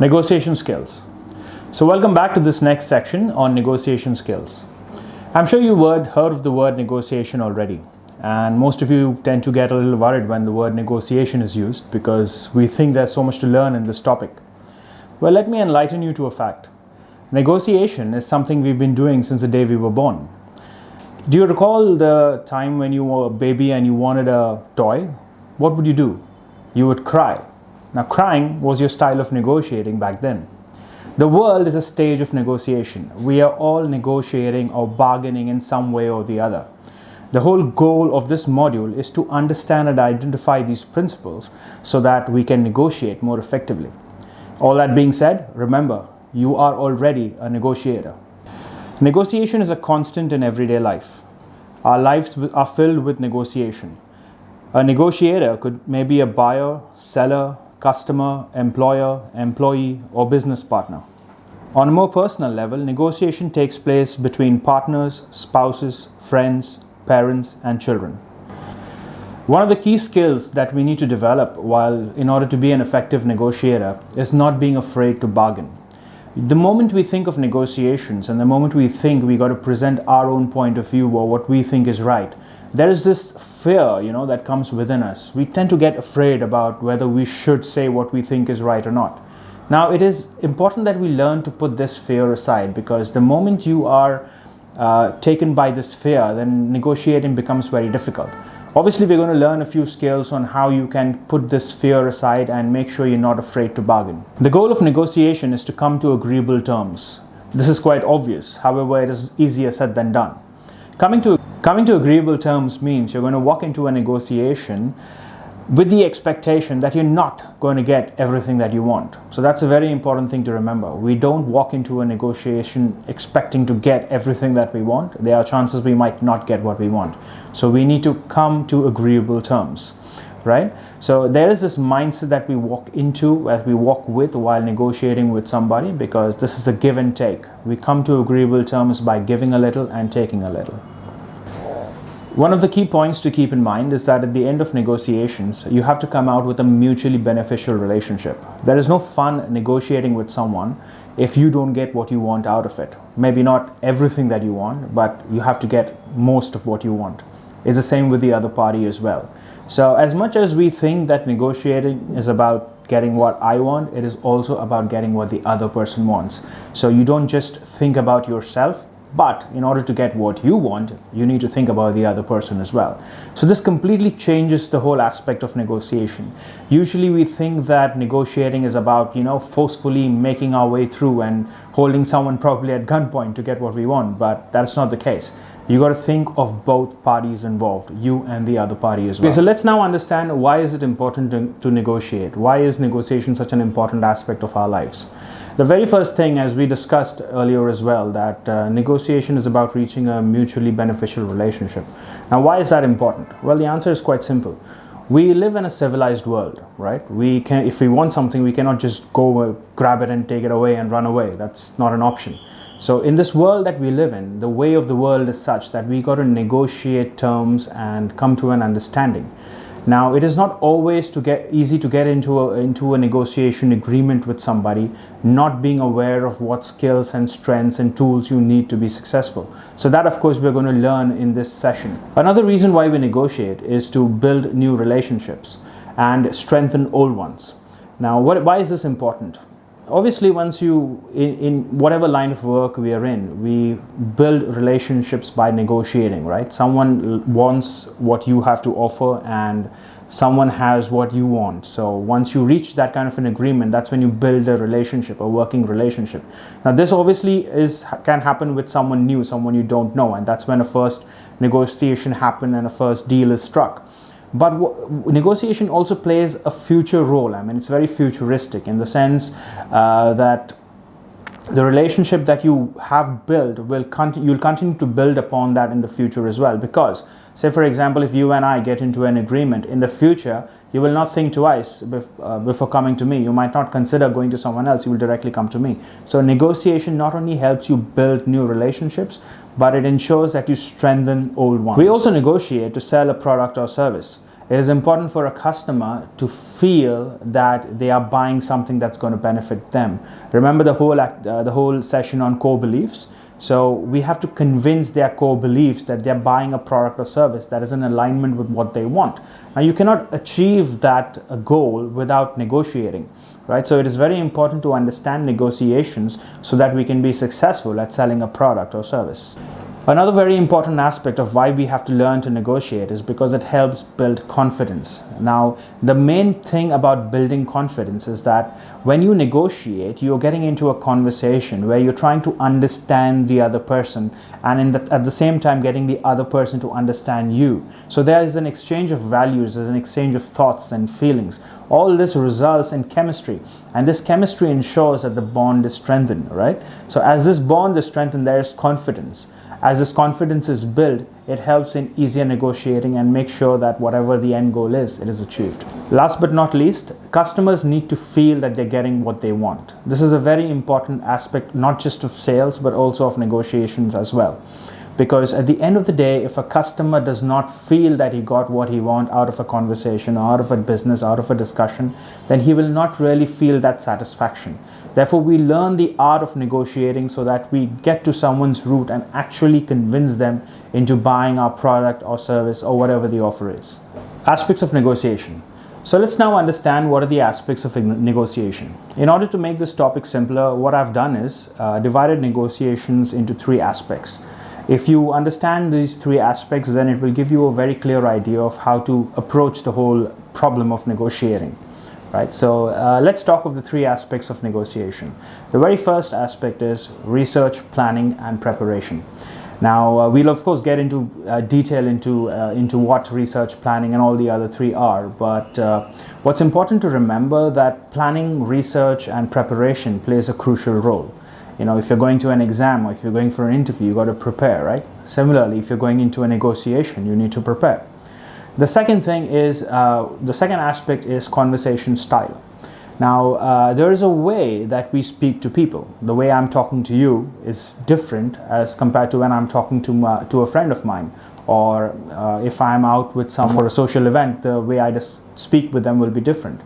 Negotiation skills. So welcome back to this next section on negotiation skills. I'm sure you've heard of the word negotiation already, and most of you tend to get a little worried when the word negotiation is used because we think there's so much to learn in this topic. Well, let me enlighten you to a fact. Negotiation is something we've been doing since the day we were born. Do you recall the time when you were a baby and you wanted a toy? What would you do? You would cry. Now, crying was your style of negotiating back then. The world is a stage of negotiation. We are all negotiating or bargaining in some way or the other. The whole goal of this module is to understand and identify these principles so that we can negotiate more effectively. All that being said, remember, you are already a negotiator. Negotiation is a constant in everyday life. Our lives are filled with negotiation. A negotiator could maybe a buyer, seller, customer, employer, employee, or business partner. On a more personal level, negotiation takes place between partners, spouses, friends, parents, and children. One of the key skills that we need to develop in order to be an effective negotiator is not being afraid to bargain. The moment we think of negotiations and the moment we think we got to present our own point of view or what we think is right, there is this fear, that comes within us. We tend to get afraid about whether we should say what we think is right or not. Now, it is important that we learn to put this fear aside, because the moment you are taken by this fear, then negotiating becomes very difficult. Obviously, we're going to learn a few skills on how you can put this fear aside and make sure you're not afraid to bargain. The goal of negotiation is to come to agreeable terms. This is quite obvious. However, it is easier said than done. Coming to agreeable terms means you're going to walk into a negotiation with the expectation that you're not going to get everything that you want. So that's a very important thing to remember. We don't walk into a negotiation expecting to get everything that we want. There are chances we might not get what we want. So we need to come to agreeable terms, right? So there is this mindset that we walk into, that we walk with while negotiating with somebody, because this is a give and take. We come to agreeable terms by giving a little and taking a little. One of the key points to keep in mind is that at the end of negotiations, you have to come out with a mutually beneficial relationship. There is no fun negotiating with someone if you don't get what you want out of it. Maybe not everything that you want, but you have to get most of what you want. It's the same with the other party as well. So as much as we think that negotiating is about getting what I want, it is also about getting what the other person wants. So you don't just think about yourself, but in order to get what you want, you need to think about the other person as well. So this completely changes the whole aspect of negotiation. Usually we think that negotiating is about, forcefully making our way through and holding someone probably at gunpoint to get what we want, but that's not the case. You got to think of both parties involved, you and the other party as well. Okay, so let's now understand, why is it important to negotiate? Why is negotiation such an important aspect of our lives? The very first thing, as we discussed earlier as well, that negotiation is about reaching a mutually beneficial relationship. Now, why is that important? Well, the answer is quite simple. We live in a civilized world, right? If we want something, we cannot just go grab it and take it away and run away. That's not an option. So in this world that we live in, the way of the world is such that we got to negotiate terms and come to an understanding. Now, it is not always easy to get into a negotiation agreement with somebody, not being aware of what skills and strengths and tools you need to be successful. So that, of course, we're going to learn in this session. Another reason why we negotiate is to build new relationships and strengthen old ones. Now, why is this important? Obviously, once in whatever line of work we are in, we build relationships by negotiating, right? Someone wants what you have to offer and someone has what you want. So once you reach that kind of an agreement, that's when you build a relationship, a working relationship. Now, this obviously can happen with someone new, someone you don't know, and that's when a first negotiation happens and a first deal is struck. But negotiation also plays a future role. I mean, it's very futuristic in the sense that the relationship that you have built you'll continue to build upon that in the future as well. Because, say for example, if you and I get into an agreement in the future, you will not think twice before coming to me. You might not consider going to someone else. You will directly come to me. So negotiation not only helps you build new relationships, but it ensures that you strengthen old ones. We also negotiate to sell a product or service. It is important for a customer to feel that they are buying something that's going to benefit them. Remember the whole session on core beliefs? So we have to convince their core beliefs that they're buying a product or service that is in alignment with what they want. Now you cannot achieve that goal without negotiating, right? So it is very important to understand negotiations so that we can be successful at selling a product or service. Another very important aspect of why we have to learn to negotiate is because it helps build confidence. Now, the main thing about building confidence is that when you negotiate, you're getting into a conversation where you're trying to understand the other person and at the same time getting the other person to understand you. So there is an exchange of values, there's an exchange of thoughts and feelings. All this results in chemistry, and this chemistry ensures that the bond is strengthened, right? So as this bond is strengthened, there is confidence. As this confidence is built, it helps in easier negotiating and make sure that whatever the end goal is, it is achieved. Last but not least, customers need to feel that they're getting what they want. This is a very important aspect, not just of sales, but also of negotiations as well. Because at the end of the day, if a customer does not feel that he got what he wants out of a conversation, or out of a business, out of a discussion, then he will not really feel that satisfaction. Therefore, we learn the art of negotiating so that we get to someone's root and actually convince them into buying our product or service or whatever the offer is. Aspects of negotiation. So let's now understand what are the aspects of negotiation. In order to make this topic simpler, what I've done is divided negotiations into 3 aspects. If you understand these 3 aspects, then it will give you a very clear idea of how to approach the whole problem of negotiating. Right, so let's talk of the 3 aspects of negotiation. The very first aspect is research, planning, and preparation. Now, we'll of course get into detail into what research, planning, and all the other 3 are. But what's important to remember that planning, research, and preparation plays a crucial role. You know, if you're going to an exam or if you're going for an interview, you got to prepare, right? Similarly, if you're going into a negotiation, you need to prepare. The second thing is, the second aspect is conversation style. Now, there is a way that we speak to people. The way I'm talking to you is different as compared to when I'm talking to a friend of mine, or if I'm out with someone for a social event, the way I just speak with them will be different.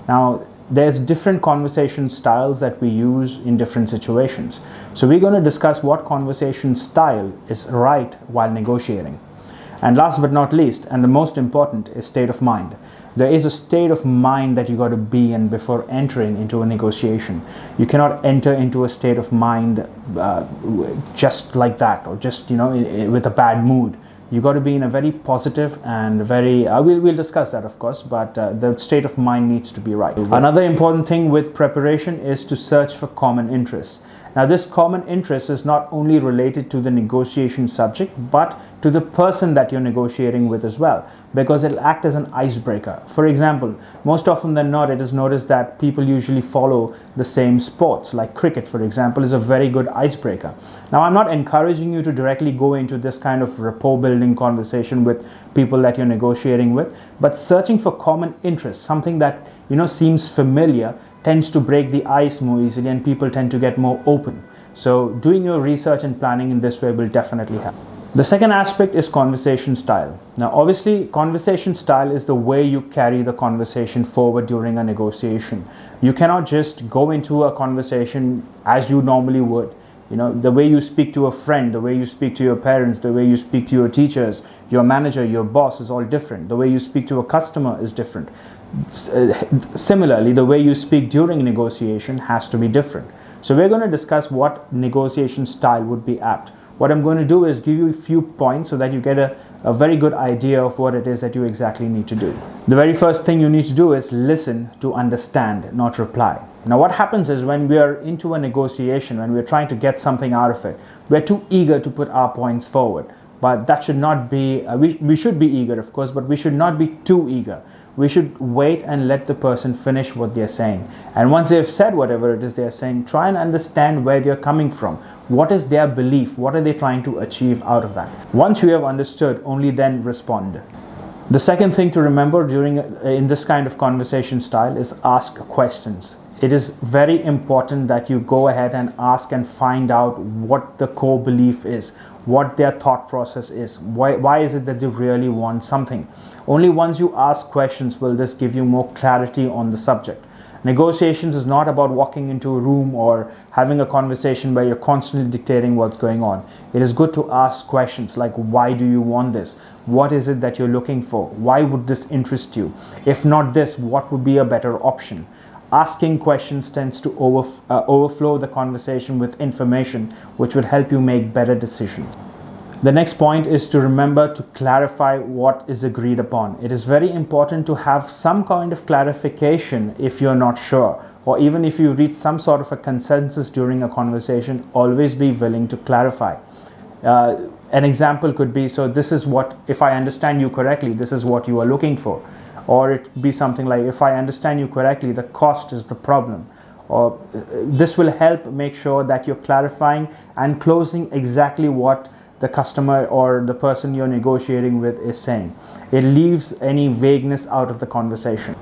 Now, there's different conversation styles that we use in different situations. So we're going to discuss what conversation style is right while negotiating. And last but not least, and the most important, is state of mind. There is a state of mind that you got to be in before entering into a negotiation. You cannot enter into a state of mind just like that, or just, with a bad mood. You got to be in a very positive and very, we'll discuss that of course, but the state of mind needs to be right. Another important thing with preparation is to search for common interests. Now, this common interest is not only related to the negotiation subject, but to the person that you're negotiating with as well, because it'll act as an icebreaker. For example, most often than not, it is noticed that people usually follow the same sports, like cricket, for example, is a very good icebreaker. Now, I'm not encouraging you to directly go into this kind of rapport building conversation with people that you're negotiating with, but searching for common interests, something that, seems familiar, tends to break the ice more easily, and people tend to get more open. So doing your research and planning in this way will definitely help. The second aspect is conversation style. Now, obviously, conversation style is the way you carry the conversation forward during a negotiation. You cannot just go into a conversation as you normally would. The way you speak to a friend, the way you speak to your parents, the way you speak to your teachers, your manager, your boss is all different. The way you speak to a customer is different. Similarly, the way you speak during negotiation has to be different. So we're going to discuss what negotiation style would be apt. What I'm going to do is give you a few points so that you get a very good idea of what it is that you exactly need to do. The very first thing you need to do is listen to understand, not reply. Now, what happens is when we are into a negotiation, when we're trying to get something out of it, we're too eager to put our points forward. But that should not be, we should be eager, of course, but we should not be too eager. We should wait and let the person finish what they're saying. And once they've said whatever it is they're saying, try and understand where they're coming from. What is their belief? What are they trying to achieve out of that? Once you have understood, only then respond. The second thing to remember in this kind of conversation style is ask questions. It is very important that you go ahead and ask and find out what the core belief is. what their thought process is. Why is it that they really want something? Only once you ask questions will this give you more clarity on the subject. Negotiations is not about walking into a room or having a conversation where you're constantly dictating what's going on. It is good to ask questions like, why do you want this? What is it that you're looking for? Why would this interest you? If not this, what would be a better option? Asking questions tends to overflow the conversation with information, which would help you make better decisions. The next point is to remember to clarify what is agreed upon. It is very important to have some kind of clarification if you're not sure, or even if you reach some sort of a consensus during a conversation, always be willing to clarify. An example could be, so this is what, if I understand you correctly, this is what you are looking for. Or it could be something like, if I understand you correctly, the cost is the problem. Or this will help make sure that you're clarifying and closing exactly what the customer or the person you're negotiating with is saying. It leaves any vagueness out of the conversation.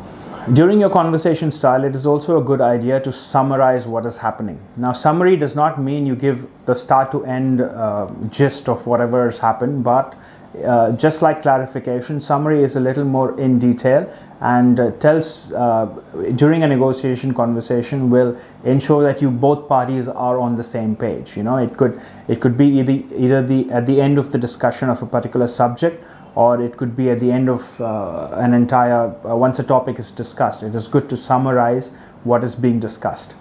During your conversation style, it is also a good idea to summarize what is happening. Now, summary does not mean you give the start to end gist of whatever has happened, but just like clarification, summary is a little more in detail and tells during a negotiation conversation will ensure that you both parties are on the same page. It could be either at the end of the discussion of a particular subject, or it could be at the end of an entire once a topic is discussed. It is good to summarize what is being discussed.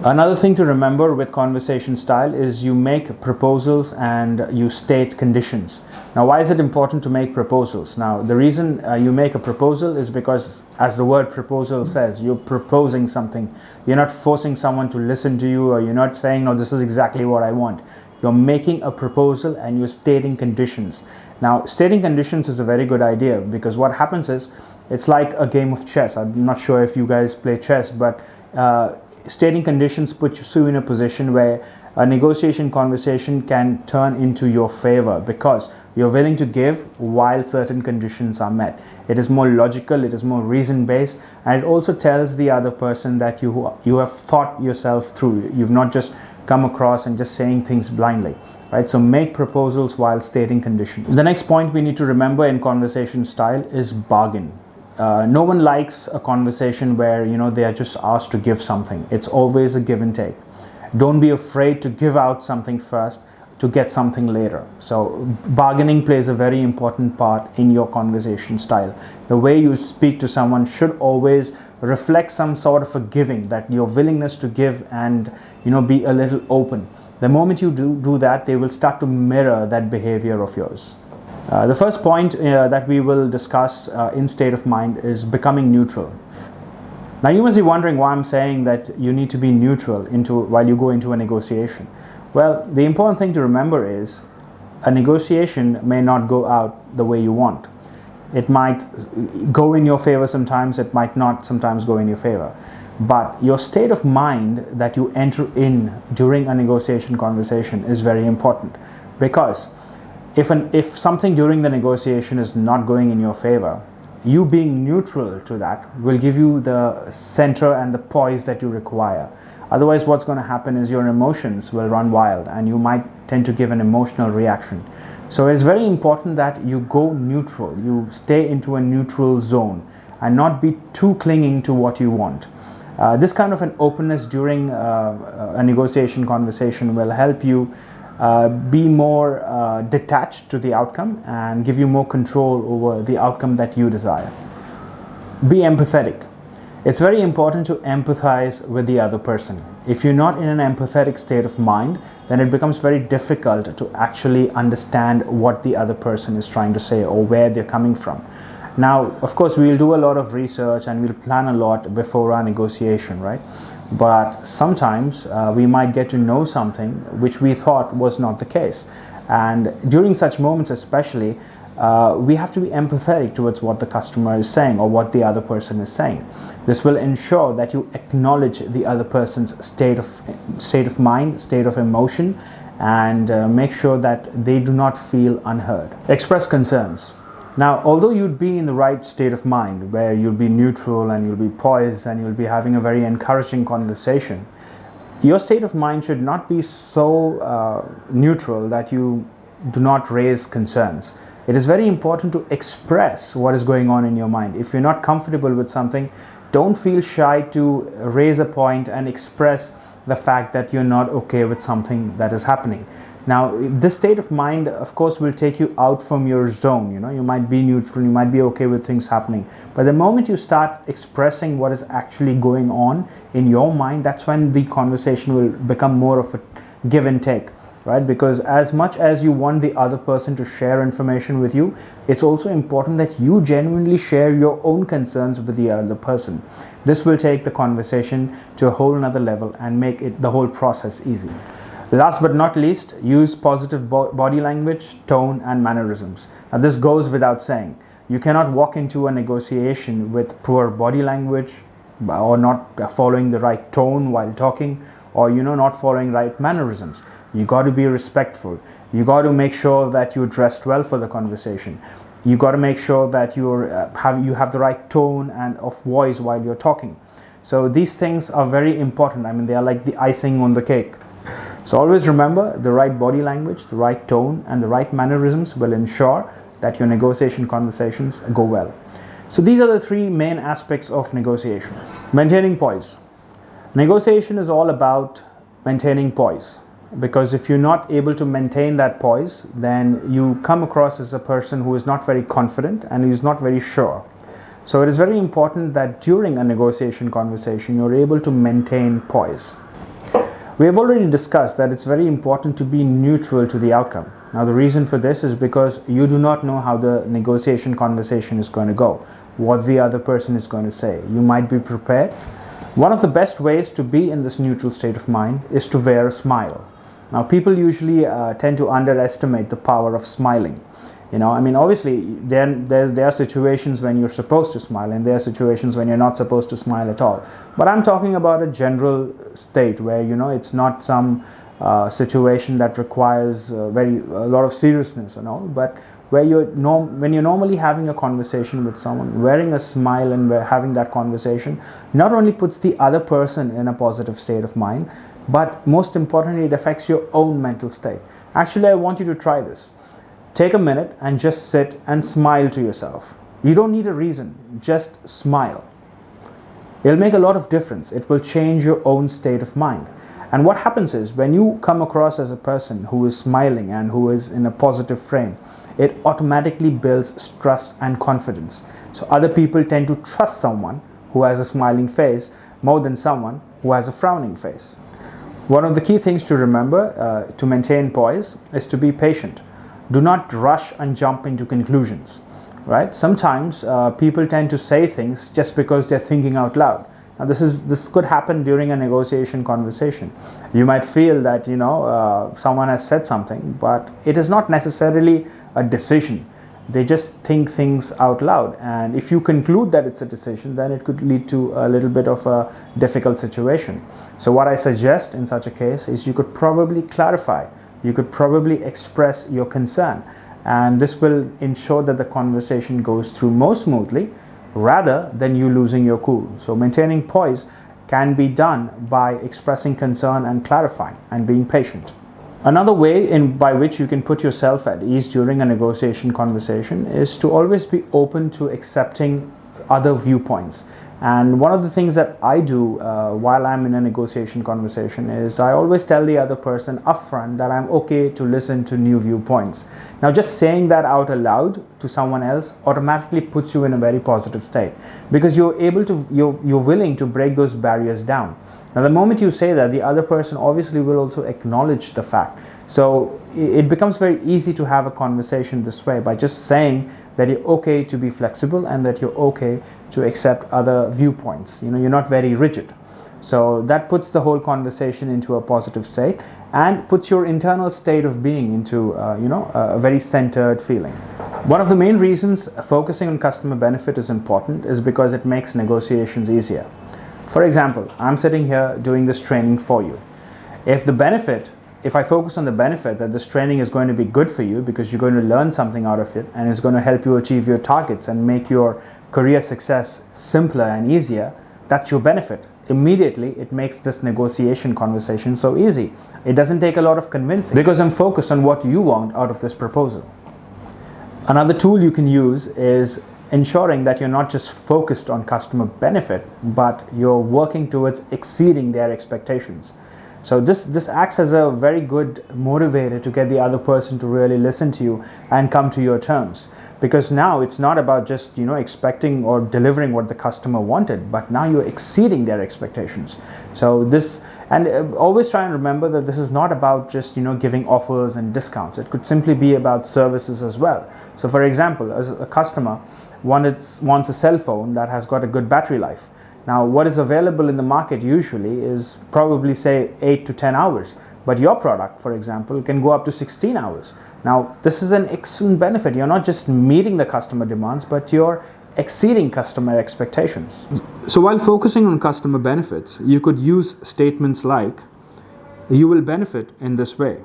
Another thing to remember with conversation style is you make proposals and you state conditions. Now, why is it important to make proposals? Now, the reason you make a proposal is because, as the word proposal says, you're proposing something. You're not forcing someone to listen to you, or you're not saying, no, this is exactly what I want. You're making a proposal and you're stating conditions. Now, stating conditions is a very good idea, because what happens is, it's like a game of chess. I'm not sure if you guys play chess, but stating conditions puts you in a position where a negotiation conversation can turn into your favor, because you're willing to give while certain conditions are met. It is more logical, it is more reason-based, and it also tells the other person that you have thought yourself through. You've not just come across and just saying things blindly, right? So make proposals while stating conditions. The next point we need to remember in conversation style is bargain. No one likes a conversation where they are just asked to give something. It's always a give and take. Don't be afraid to give out something first to get something later. So bargaining plays a very important part in your conversation style. The way you speak to someone should always reflect some sort of a giving, that your willingness to give and be a little open. The moment you do that, they will start to mirror that behavior of yours. The first point that we will discuss in state of mind is becoming neutral. Now, you must be wondering why I'm saying that you need to be neutral while you go into a negotiation. Well, the important thing to remember is a negotiation may not go out the way you want. It might go in your favor sometimes, it might not sometimes go in your favor. But your state of mind that you enter in during a negotiation conversation is very important, because if something during the negotiation is not going in your favor, you being neutral to that will give you the center and the poise that you require. Otherwise, what's going to happen is your emotions will run wild and you might tend to give an emotional reaction. So it's very important that you go neutral, you stay into a neutral zone and not be too clinging to what you want. This kind of an openness during a negotiation conversation will help you be more detached to the outcome and give you more control over the outcome that you desire. Be empathetic. It's very important to empathize with the other person. If you're not in an empathetic state of mind, then it becomes very difficult to actually understand what the other person is trying to say or where they're coming from. Now, of course, we'll do a lot of research and we'll plan a lot before our negotiation, right? But sometimes we might get to know something which we thought was not the case. And during such moments especially, we have to be empathetic towards what the customer is saying or what the other person is saying. This will ensure that you acknowledge the other person's state of mind, state of emotion, and make sure that they do not feel unheard. Express concerns. Now, although you'd be in the right state of mind where you'll be neutral and you'll be poised and you'll be having a very encouraging conversation, Your state of mind should not be so neutral that you do not raise concerns. It is very important to express what is going on in your mind. If you're not comfortable with something, don't feel shy to raise a point and express the fact that you're not okay with something that is happening. Now, this state of mind, of course, will take you out from your zone. You might be neutral, you might be okay with things happening. But the moment you start expressing what is actually going on in your mind, that's when the conversation will become more of a give and take, right? Because as much as you want the other person to share information with you, it's also important that you genuinely share your own concerns with the other person. This will take the conversation to a whole nother level and make the whole process easy. Last but not least, use positive body language, tone, and mannerisms. Now, this goes without saying. You cannot walk into a negotiation with poor body language, or not following the right tone while talking, or not following right mannerisms. You got to be respectful. You got to make sure that you're dressed well for the conversation. You got to make sure that you have the right tone and of voice while you're talking. So these things are very important. I mean, they are like the icing on the cake. So always remember, the right body language, the right tone, and the right mannerisms will ensure that your negotiation conversations go well. So these are the three main aspects of negotiations. Maintaining poise. Negotiation is all about maintaining poise, because if you're not able to maintain that poise, then you come across as a person who is not very confident and is not very sure. So it is very important that during a negotiation conversation, you're able to maintain poise. We have already discussed that it's very important to be neutral to the outcome. Now, the reason for this is because you do not know how the negotiation conversation is going to go, what the other person is going to say. You might be prepared. One of the best ways to be in this neutral state of mind is to wear a smile. Now, people usually tend to underestimate the power of smiling. Obviously, there are situations when you're supposed to smile, and there are situations when you're not supposed to smile at all. But I'm talking about a general state where, it's not some situation that requires a lot of seriousness and all, but where when you're normally having a conversation with someone, wearing a smile and having that conversation not only puts the other person in a positive state of mind, but most importantly, it affects your own mental state. Actually, I want you to try this. Take a minute and just sit and smile to yourself. You don't need a reason, just smile. It'll make a lot of difference. It will change your own state of mind. And what happens is, when you come across as a person who is smiling and who is in a positive frame, it automatically builds trust and confidence. So other people tend to trust someone who has a smiling face more than someone who has a frowning face. One of the key things to remember to maintain poise is to be patient. Do not rush and jump into conclusions, right? Sometimes people tend to say things just because they're thinking out loud. Now, this could happen during a negotiation conversation. You might feel that someone has said something, but it is not necessarily a decision. They just think things out loud, and if you conclude that it's a decision, then it could lead to a little bit of a difficult situation. So what I suggest in such a case is you could probably clarify. You could probably express your concern, and this will ensure that the conversation goes through more smoothly rather than you losing your cool. So maintaining poise can be done by expressing concern and clarifying and being patient. Another way by which you can put yourself at ease during a negotiation conversation is to always be open to accepting other viewpoints. And one of the things that I do while I'm in a negotiation conversation is I always tell the other person upfront that I'm okay to listen to new viewpoints. Now, just saying that out aloud to someone else automatically puts you in a very positive state, because you're willing to break those barriers down. Now, the moment you say that, the other person obviously will also acknowledge the fact. So it becomes very easy to have a conversation this way, by just saying that you're okay to be flexible and that you're okay to accept other viewpoints. You're not very rigid. So that puts the whole conversation into a positive state and puts your internal state of being into a very centered feeling. One of the main reasons focusing on customer benefit is important is because it makes negotiations easier. For example, I'm sitting here doing this training for you. If I focus on the benefit that this training is going to be good for you because you're going to learn something out of it and it's going to help you achieve your targets and make your career success simpler and easier, that's your benefit. immediately it makes this negotiation conversation so easy. It doesn't take a lot of convincing because I'm focused on what you want out of this proposal. Another tool you can use is ensuring that you're not just focused on customer benefit, but you're working towards exceeding their expectations. So this acts as a very good motivator to get the other person to really listen to you and come to your terms. Because now it's not about just expecting or delivering what the customer wanted, but now you're exceeding their expectations. So this, and always try and remember that this is not about just giving offers and discounts. It could simply be about services as well. So for example, as a customer wants a cell phone that has got a good battery life. Now, what is available in the market usually is probably say 8 to 10 hours, but your product, for example, can go up to 16 hours. Now, this is an excellent benefit. You're not just meeting the customer demands, but you're exceeding customer expectations. So while focusing on customer benefits, you could use statements like, "You will benefit in this way."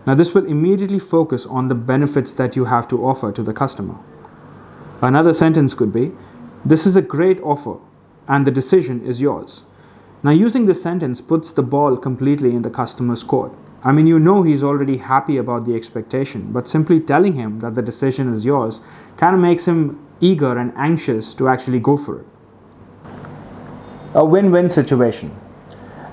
Now, this will immediately focus on the benefits that you have to offer to the customer. Another sentence could be, "This is a great offer, and the decision is yours." Now, using this sentence puts the ball completely in the customer's court. I mean, he's already happy about the expectation, but simply telling him that the decision is yours kind of makes him eager and anxious to actually go for it. A win-win situation.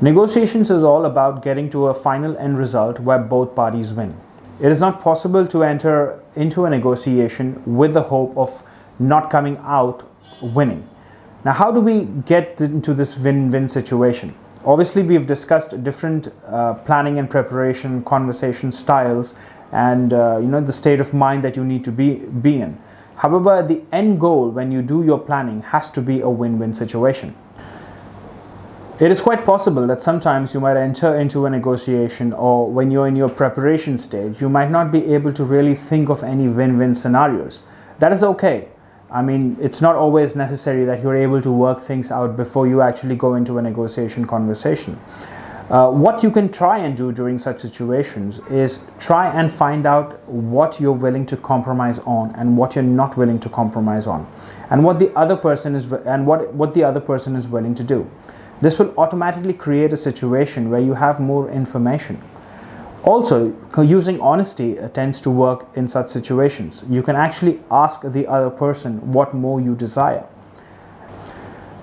Negotiations is all about getting to a final end result where both parties win. It is not possible to enter into a negotiation with the hope of not coming out winning. Now, how do we get into this win-win situation? Obviously, we've discussed different planning and preparation, conversation styles, and the state of mind that you need to be in. However, the end goal when you do your planning has to be a win-win situation. It is quite possible that sometimes you might enter into a negotiation, or when you're in your preparation stage, you might not be able to really think of any win-win scenarios. That is okay. I mean, it's not always necessary that you're able to work things out before you actually go into a negotiation conversation. What you can try and do during such situations is try and find out what you're willing to compromise on and what you're not willing to compromise on, and what the other person is willing to do. This will automatically create a situation where you have more information. Also, using honesty tends to work in such situations. You can actually ask the other person what more you desire.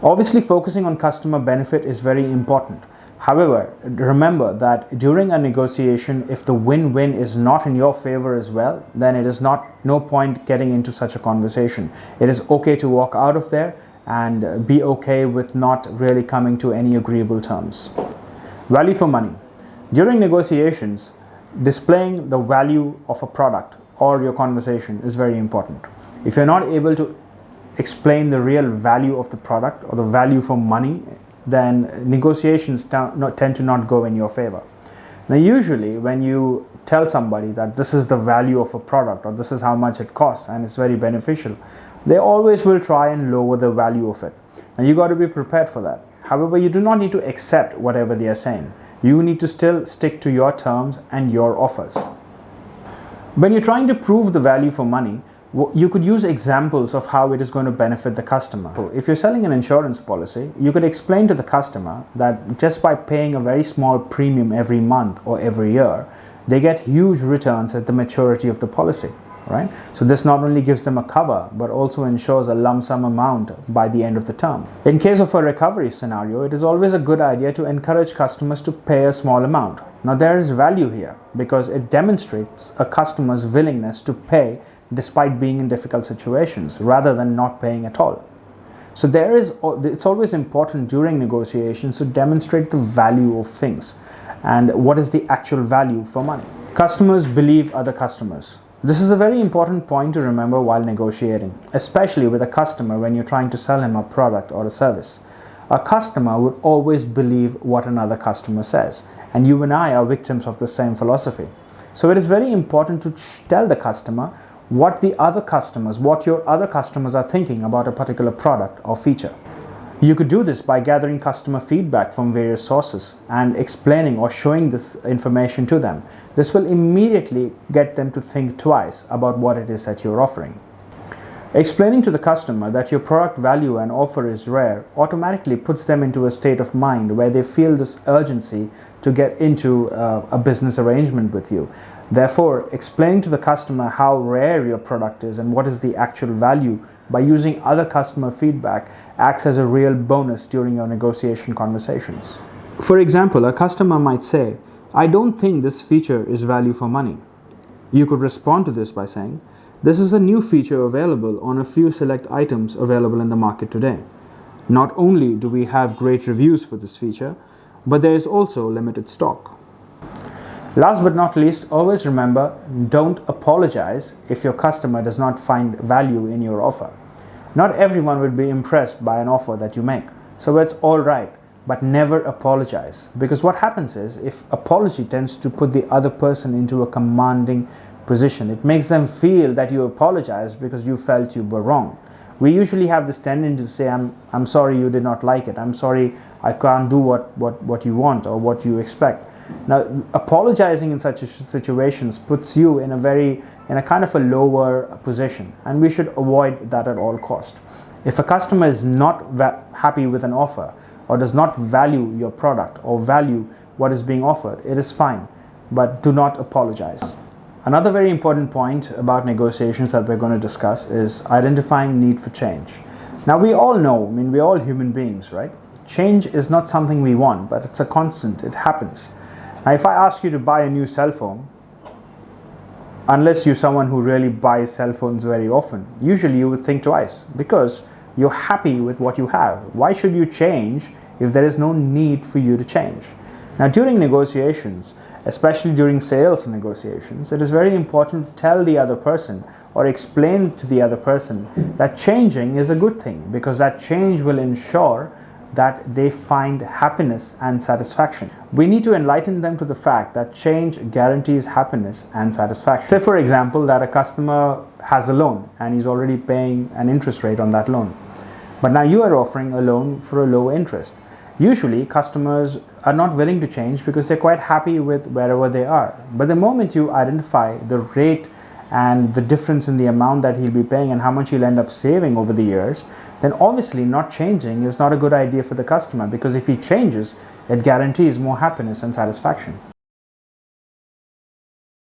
Obviously, focusing on customer benefit is very important. However, remember that during a negotiation, if the win-win is not in your favor as well, then it is no point getting into such a conversation. It is okay to walk out of there and be okay with not really coming to any agreeable terms. Value for money. During negotiations, displaying the value of a product or your conversation is very important. If you're not able to explain the real value of the product or the value for money, then negotiations tend to not go in your favor. Now, usually when you tell somebody that this is the value of a product or this is how much it costs and it's very beneficial, they always will try and lower the value of it. And you got to be prepared for that. However, you do not need to accept whatever they are saying. You need to still stick to your terms and your offers. When you're trying to prove the value for money, you could use examples of how it is going to benefit the customer. If you're selling an insurance policy, you could explain to the customer that just by paying a very small premium every month or every year, they get huge returns at the maturity of the policy. Right? So this not only gives them a cover, but also ensures a lump sum amount by the end of the term. In case of a recovery scenario, it is always a good idea to encourage customers to pay a small amount. Now, there is value here because it demonstrates a customer's willingness to pay despite being in difficult situations rather than not paying at all. So it's always important during negotiations to demonstrate the value of things and what is the actual value for money. Customers believe other customers. This is a very important point to remember while negotiating, especially with a customer when you're trying to sell him a product or a service. A customer would always believe what another customer says, and you and I are victims of the same philosophy. So it is very important to tell the customer what your other customers are thinking about a particular product or feature. You could do this by gathering customer feedback from various sources and explaining or showing this information to them. This will immediately get them to think twice about what it is that you're offering. Explaining to the customer that your product value and offer is rare automatically puts them into a state of mind where they feel this urgency to get into a business arrangement with you. Therefore, explaining to the customer how rare your product is and what is the actual value by using other customer feedback acts as a real bonus during your negotiation conversations. For example, a customer might say, "I don't think this feature is value for money." You could respond to this by saying, "This is a new feature available on a few select items available in the market today. Not only do we have great reviews for this feature, but there is also limited stock." Last but not least, always remember, don't apologize if your customer does not find value in your offer. Not everyone will be impressed by an offer that you make, so it's all right, but never apologize. Because what happens is, if apology tends to put the other person into a commanding position, it makes them feel that you apologize because you felt you were wrong. We usually have this tendency to say, I'm sorry you did not like it. I'm sorry I can't do what you want or what you expect. Now, apologizing in such situations puts you in a kind of a lower position, and we should avoid that at all cost. If a customer is not happy with an offer or does not value your product or value what is being offered, it is fine, but do not apologize. Another very important point about negotiations that we're going to discuss is identifying need for change. Now, we all know, we're all human beings, right? Change is not something we want, but it's a constant. It happens. Now, if I ask you to buy a new cell phone, unless you're someone who really buys cell phones very often, usually you would think twice because you're happy with what you have. Why should you change if there is no need for you to change? Now, during negotiations, especially during sales negotiations, it is very important to tell the other person or explain to the other person that changing is a good thing, because that change will ensure that they find happiness and satisfaction. We need to enlighten them to the fact that change guarantees happiness and satisfaction. Say, for example, that a customer has a loan and he's already paying an interest rate on that loan. But now you are offering a loan for a low interest. Usually, customers are not willing to change because they're quite happy with wherever they are. But the moment you identify the rate and the difference in the amount that he'll be paying and how much he'll end up saving over the years, then obviously not changing is not a good idea for the customer, because if he changes, it guarantees more happiness and satisfaction.